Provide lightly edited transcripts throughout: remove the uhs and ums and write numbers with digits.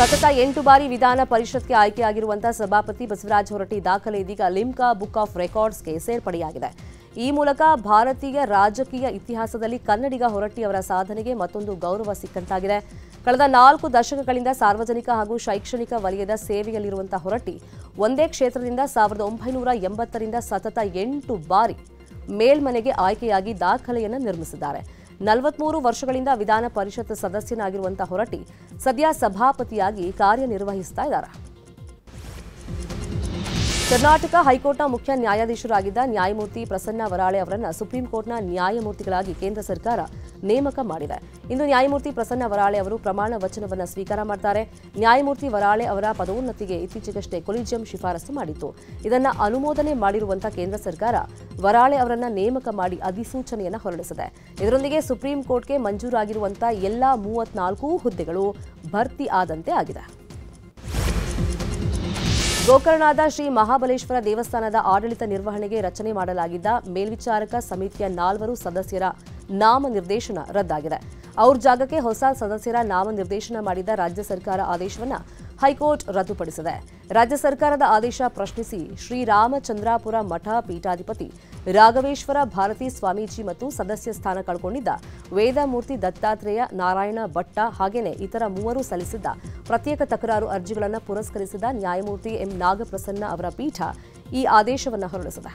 ಸತತ 8 ಬಾರಿ ವಿಧಾನ ಪರಿಷತ್ಗೆ ಆಯ್ಕೆಯಾಗಿರುವಂತಹ ಸಭಾಪತಿ ಬಸವರಾಜ ಹೊರಟ್ಟಿ ದಾಖಲೆ ಇದೀಗ ಲಿಮ್ಕಾ ಬುಕ್ ಆಫ್ ರೆಕಾರ್ಡ್ಸ್ಗೆ ಸೇರ್ಪಡೆಯಾಗಿದೆ. ಈ ಮೂಲಕ ಭಾರತೀಯ ರಾಜಕೀಯ ಇತಿಹಾಸದಲ್ಲಿ ಕನ್ನಡಿಗ ಹೊರಟ್ಟಿ ಅವರ ಸಾಧನೆಗೆ ಮತ್ತೊಂದು ಗೌರವ ಸಿಕ್ಕಂತಾಗಿದೆ. ಕಳೆದ 4 ದಶಕಗಳಿಂದ ಸಾರ್ವಜನಿಕ ಹಾಗೂ ಶೈಕ್ಷಣಿಕ ವಲಯದ ಸೇವೆಯಲ್ಲಿರುವಂತಹ ಹೊರಟ್ಟಿ ಒಂದೇ ಕ್ಷೇತ್ರದಿಂದ 1980ರಿಂದ ಸತತ 8 ಬಾರಿ ಮೇಲ್ಮನೆಗೆ ಆಯ್ಕೆಯಾಗಿ ದಾಖಲೆಯನ್ನು ನಿರ್ಮಿಸಿದ್ದಾರೆ. 43 ವರ್ಷಗಳಿಂದ ವಿಧಾನ ಪರಿಷತ್ ಸದಸ್ಯನಾಗಿರುವಂತಹ ಹೊರಟ್ಟಿ ಸದ್ಯ ಸಭಾಪತಿಯಾಗಿ ಕಾರ್ಯನಿರ್ವಹಿಸ್ತಾ ಇದ್ದಾರೆ. ಕರ್ನಾಟಕ ಹೈಕೋರ್ಟ್ನ ಮುಖ್ಯ ನ್ಯಾಯಾಧೀಶರಾಗಿದ್ದ ನ್ಯಾಯಮೂರ್ತಿ ಪ್ರಸನ್ನ ವರಾಳೆ ಅವರನ್ನು ಸುಪ್ರೀಂ ಕೋರ್ಟ್ನ ನ್ಯಾಯಮೂರ್ತಿಗಳಾಗಿ ಕೇಂದ್ರ ಸರ್ಕಾರ ನೇಮಕ ಮಾಡಿದೆ. ಇಂದು ನ್ಯಾಯಮೂರ್ತಿ ಪ್ರಸನ್ನ ವರಾಳೆ ಅವರು ಪ್ರಮಾಣ ವಚನವನ್ನು ಸ್ವೀಕಾರ ಮಾಡ್ತಾರೆ. ನ್ಯಾಯಮೂರ್ತಿ ವರಾಳೆ ಅವರ ಪದೋನ್ನತಿಗೆ ಇತ್ತೀಚೆಗಷ್ಟೇ ಕೊಲಿಜಿಯಂ ಶಿಫಾರಸು ಮಾಡಿತ್ತು. ಇದನ್ನು ಅನುಮೋದನೆ ಮಾಡಿರುವಂತಹ ಕೇಂದ್ರ ಸರ್ಕಾರ ವರಾಳೆ ಅವರನ್ನು ನೇಮಕ ಮಾಡಿ ಅಧಿಸೂಚನೆಯನ್ನು ಹೊರಡಿಸಿದೆ. ಇದರೊಂದಿಗೆ ಸುಪ್ರೀಂ ಕೋರ್ಟ್ಗೆ ಮಂಜೂರಾಗಿರುವಂತಹ ಎಲ್ಲಾ 34 ಹುದ್ದೆಗಳು ಭರ್ತಿ ಆದಂತೆ ಆಗಿದೆ. ಗೋಕರ್ಣದ ಶ್ರೀ ಮಹಾಬಲೇಶ್ವರ ದೇವಸ್ಥಾನದ ಆಡಳಿತ ನಿರ್ವಹಣೆಗೆ ರಚನೆ ಮಾಡಲಾಗಿದ್ದ ಮೇಲ್ವಿಚಾರಕ ಸಮಿತಿಯ 4 ಸದಸ್ಯರ ನಾಮನಿರ್ದೇಶನ ರದ್ದಾಗಿದೆ. ಅವ್ರ ಜಾಗಕ್ಕೆ ಹೊಸ ಸದಸ್ಯರ ನಾಮನಿರ್ದೇಶನ ಮಾಡಿದ ರಾಜ್ಯ ಸರ್ಕಾರ ಆದೇಶವನ್ನು ಹೈಕೋರ್ಟ್ ರದ್ದುಪಡಿಸಿದೆ. ರಾಜ್ಯ ಸರ್ಕಾರದ ಆದೇಶ ಪ್ರಶ್ನಿಸಿ ಶ್ರೀರಾಮಚಂದ್ರಾಪುರ ಮಠ ಪೀಠಾಧಿಪತಿ ರಾಘವೇಶ್ವರ ಭಾರತಿ ಸ್ವಾಮೀಜಿ ಮತ್ತು ಸದಸ್ಯ ಸ್ಥಾನ ಕಳ್ಕೊಂಡಿದ್ದ ವೇದಮೂರ್ತಿ ದತ್ತಾತ್ರೇಯ ನಾರಾಯಣ ಭಟ್ಟ ಹಾಗೆಯೇ ಇತರ 3 ಸಲ್ಲಿಸಿದ್ದ ಪ್ರತ್ಯೇಕ ತಕರಾರು ಅರ್ಜಿಗಳನ್ನು ಪುರಸ್ಕರಿಸಿದ ನ್ಯಾಯಮೂರ್ತಿ ಎಂ ನಾಗಪ್ರಸನ್ನ ಅವರ ಪೀಠ ಈ ಆದೇಶವನ್ನು ಹೊರಡಿಸಿದೆ.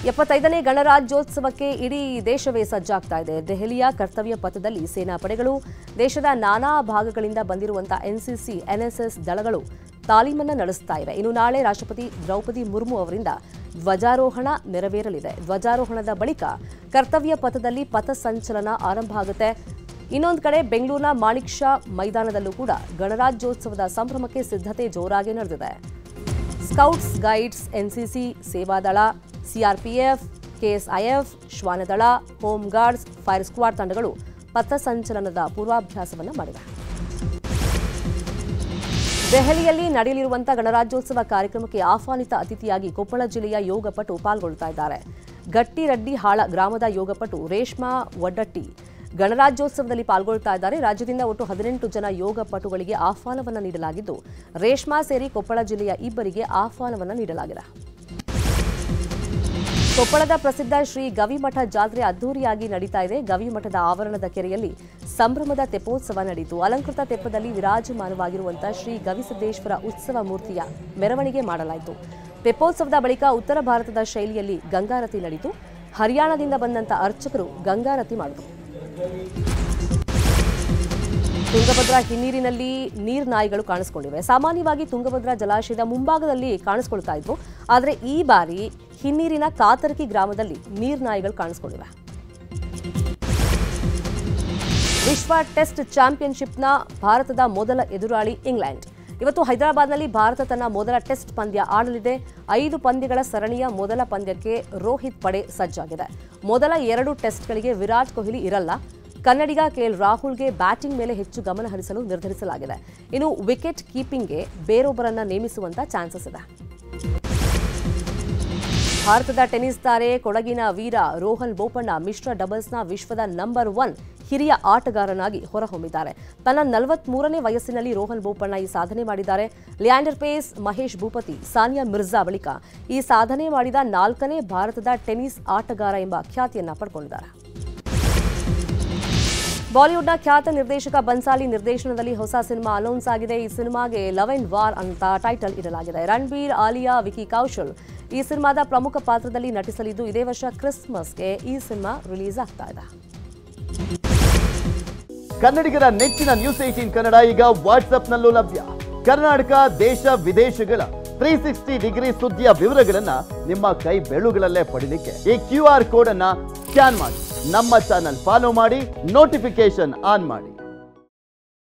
75ನೇ ಗಣರಾಜ್ಯೋತ್ಸವಕ್ಕೆ ಇಡೀ ದೇಶವೇ ಸಜ್ಜಾಗ್ತಾ ಇದೆ. ದೆಹಲಿಯ ಕರ್ತವ್ಯ ಪಥದಲ್ಲಿ ಸೇನಾ ಪಡೆಗಳು, ದೇಶದ ನಾನಾ ಭಾಗಗಳಿಂದ ಬಂದಿರುವಂತಹ ಎನ್ಸಿಸಿ, ಎನ್ಎಸ್ಎಸ್ ದಳಗಳು ತಾಲೀಮನ್ನು ನಡೆಸ್ತಾ ಇವೆ. ಇನ್ನು ನಾಳೆ ರಾಷ್ಟ್ರಪತಿ ದ್ರೌಪದಿ ಮುರ್ಮು ಅವರಿಂದ ಧ್ವಜಾರೋಹಣ ನೆರವೇರಲಿದೆ. ಧ್ವಜಾರೋಹಣದ ಬಳಿಕ ಕರ್ತವ್ಯ ಪಥದಲ್ಲಿ ಪಥಸಂಚಲನ ಆರಂಭ ಆಗುತ್ತೆ. ಇನ್ನೊಂದು ಕಡೆ ಬೆಂಗಳೂರಿನ ಮಾಣಿಕ್ ಷಾ ಮೈದಾನದಲ್ಲೂ ಕೂಡ ಗಣರಾಜ್ಯೋತ್ಸವದ ಸಂಭ್ರಮಕ್ಕೆ ಸಿದ್ಧತೆ ಜೋರಾಗಿ ನಡೆದಿದೆ. ಸ್ಕೌಟ್ಸ್ ಗೈಡ್ಸ್, ಎನ್ಸಿಸಿ, ಸೇವಾದಳ, ಸಿಆರ್ಪಿಎಫ್, ಕೆಎಸ್ಐಎಫ್, ಶ್ವಾನದಳ, ಹೋಮ್ ಗಾರ್ಡ್ಸ್, ಫೈರ್ ಸ್ಕ್ವಾಡ್ ತಂಡಗಳು ಪಥಸಂಚಲನದ ಪೂರ್ವಾಭ್ಯಾಸವನ್ನು ಮಾಡಿವೆ. ದೆಹಲಿಯಲ್ಲಿ ನಡೆಯಲಿರುವಂತಹ ಗಣರಾಜ್ಯೋತ್ಸವ ಕಾರ್ಯಕ್ರಮಕ್ಕೆ ಆಹ್ವಾನಿತ ಅತಿಥಿಯಾಗಿ ಕೊಪ್ಪಳ ಜಿಲ್ಲೆಯ ಯೋಗಪಟು ಪಾಲ್ಗೊಳ್ಳುತ್ತಾ ಇದ್ದಾರೆ. ಗಟ್ಟಿರಡ್ಡಿಹಾಳ ಗ್ರಾಮದ ಯೋಗಪಟು ರೇಷ್ಮಾ ವಡ್ಡಟ್ಟಿ ಗಣರಾಜ್ಯೋತ್ಸವದಲ್ಲಿ ಪಾಲ್ಗೊಳ್ಳುತ್ತಾ ಇದ್ದಾರೆ. ರಾಜ್ಯದಿಂದ ಒಟ್ಟು 18 ಜನ ಯೋಗಪಟುಗಳಿಗೆ ಆಹ್ವಾನವನ್ನು ನೀಡಲಾಗಿದ್ದು, ರೇಷ್ಮಾ ಸೇರಿ ಕೊಪ್ಪಳ ಜಿಲ್ಲೆಯ 2 ಆಹ್ವಾನವನ್ನು ನೀಡಲಾಗಿದೆ. ಕೊಪ್ಪಳದ ಪ್ರಸಿದ್ಧ ಶ್ರೀ ಗವಿಮಠ ಜಾತ್ರೆ ಅದ್ದೂರಿಯಾಗಿ ನಡೀತಾ ಇದೆ. ಗವಿಮಠದ ಆವರಣದ ಕೆರೆಯಲ್ಲಿ ಸಂಭ್ರಮದ ತೆಪ್ಪೋತ್ಸವ ನಡೆಯಿತು. ಅಲಂಕೃತ ತೆಪ್ಪದಲ್ಲಿ ವಿರಾಜಮಾನವಾಗಿರುವಂತಹ ಶ್ರೀ ಗವಿಸಿದ್ದೇಶ್ವರ ಉತ್ಸವ ಮೂರ್ತಿಯ ಮೆರವಣಿಗೆ ಮಾಡಲಾಯಿತು. ತೆಪ್ಪೋತ್ಸವದ ಬಳಿಕ ಉತ್ತರ ಭಾರತದ ಶೈಲಿಯಲ್ಲಿ ಗಂಗಾರತಿ ನಡೆಯಿತು. ಹರಿಯಾಣದಿಂದ ಬಂದಂತಹ ಅರ್ಚಕರು ಗಂಗಾರತಿ ಮಾಡಿದರು. ತುಂಗಭದ್ರಾ ಹಿನ್ನೀರಿನಲ್ಲಿ ನೀರ್ನಾಯಿಗಳು ಕಾಣಿಸಿಕೊಂಡಿವೆ. ಸಾಮಾನ್ಯವಾಗಿ ತುಂಗಭದ್ರಾ ಜಲಾಶಯದ ಮುಂಭಾಗದಲ್ಲಿ ಕಾಣಿಸಿಕೊಳ್ತಾ ಇದ್ವು. ಆದರೆ ಈ ಬಾರಿ ಹಿನ್ನೀರಿನ ಕಾತರ್ಕಿ ಗ್ರಾಮದಲ್ಲಿ ನೀರ್ನಾಯಿಗಳು ಕಾಣಿಸಿಕೊಂಡಿವೆ. ವಿಶ್ವ ಟೆಸ್ಟ್ ಚಾಂಪಿಯನ್ಶಿಪ್ನ ಭಾರತದ ಮೊದಲ ಎದುರಾಳಿ ಇಂಗ್ಲೆಂಡ್. ಇವತ್ತು ಹೈದರಾಬಾದ್ನಲ್ಲಿ ಭಾರತ ತನ್ನ ಮೊದಲ ಟೆಸ್ಟ್ ಪಂದ್ಯ ಆಡಲಿದೆ. 5 ಪಂದ್ಯಗಳ ಸರಣಿಯ ಮೊದಲ ಪಂದ್ಯಕ್ಕೆ ರೋಹಿತ್ ಪಡೆ ಸಜ್ಜಾಗಿದೆ. ಮೊದಲ 2 ಟೆಸ್ಟ್ಗಳಿಗೆ ವಿರಾಟ್ ಕೊಹ್ಲಿ ಇರಲ್ಲ. ಕನ್ನಡಿಗ ಕೆಎಲ್ ರಾಹುಲ್ಗೆ ಬ್ಯಾಟಿಂಗ್ ಮೇಲೆ ಹೆಚ್ಚು ಗಮನ ಹರಿಸಲು ನಿರ್ಧರಿಸಲಾಗಿದೆ. ಇನ್ನು ವಿಕೆಟ್ ಕೀಪಿಂಗ್ಗೆ ಬೇರೊಬ್ಬರನ್ನ ನೇಮಿಸುವಂತ ಚಾನ್ಸಸ್ ಇದೆ. ಭಾರತದ ಟೆನ್ನಿಸ್ ತಾರೆ ಕೊಡಗಿನ ವೀರ ರೋಹನ್ ಬೋಪಣ್ಣ ಮಿಶ್ರ ಡಬಲ್ಸ್ನ ವಿಶ್ವದ ನಂಬರ್ 1 ಹಿರಿಯ ಆಟಗಾರನಾಗಿ ಹೊರಹೊಮ್ಮಿದ್ದಾರೆ. ತನ್ನ 43ನೇ ವಯಸ್ಸಿನಲ್ಲಿ ರೋಹನ್ ಬೋಪಣ್ಣ ಈ ಸಾಧನೆ ಮಾಡಿದ್ದಾರೆ. ಲಿಯಾಂಡರ್ ಪೇಸ್, ಮಹೇಶ್ ಭೂಪತಿ, ಸಾನಿಯಾ ಮಿರ್ಜಾ ಬಳಿಕ ಈ ಸಾಧನೆ ಮಾಡಿದ 4ನೇ ಭಾರತದ ಟೆನ್ನಿಸ್ ಆಟಗಾರ ಎಂಬ ಖ್ಯಾತಿಯನ್ನ ಪಡ್ಕೊಂಡಿದ್ದಾರೆ. ಬಾಲಿವುಡ್ನ ಖ್ಯಾತ ನಿರ್ದೇಶಕ ಬನ್ಸಾಲಿ ನಿರ್ದೇಶನದಲ್ಲಿ ಹೊಸ ಸಿನಿಮಾ ಅನೌನ್ಸ್ ಆಗಿದೆ. ಈ ಸಿನಿಮಾಗೆ ಲವ್ ಅಂಡ್ ವಾರ್ ಅಂತ ಟೈಟಲ್ ಇಡಲಾಗಿದೆ. ರಣಬೀರ್, ಆಲಿಯಾ, ವಿಕಿ ಕೌಶಲ್ ಈ ಸಿನಿಮಾದ ಪ್ರಮುಖ ಪಾತ್ರದಲ್ಲಿ ನಟಿಸಲಿದ್ದು, ಇದೇ ವರ್ಷ ಕ್ರಿಸ್ಮಸ್ಗೆ ಈ ಸಿನಿಮಾ ರಿಲೀಸ್ ಆಗ್ತಾ ಇದೆ. ಕನ್ನಡಿಗರ ನೆಚ್ಚಿನ ನ್ಯೂಸ್ 18 ಕನ್ನಡ ಈಗ ವಾಟ್ಸ್ಆಪ್ನಲ್ಲೂ ಲಭ್ಯ. ಕರ್ನಾಟಕ, ದೇಶ ವಿದೇಶಗಳ 360 ಡಿಗ್ರಿ ಸುದ್ದಿಯ ವಿವರಗಳನ್ನ ನಿಮ್ಮ ಕೈ ಬೆರಳುಗಳಲ್ಲೇ ಪಡಿಲಿಕ್ಕೆ ಈ QR ಕೋಡ್ ಅನ್ನ ಸ್ಕ್ಯಾನ್ ಮಾಡಿ ನಮ್ಮ ಚಾನಲ್ ಫಾಲೋ ಮಾಡಿ, ನೋಟಿಫಿಕೇಶನ್ ಆನ್ ಮಾಡಿ.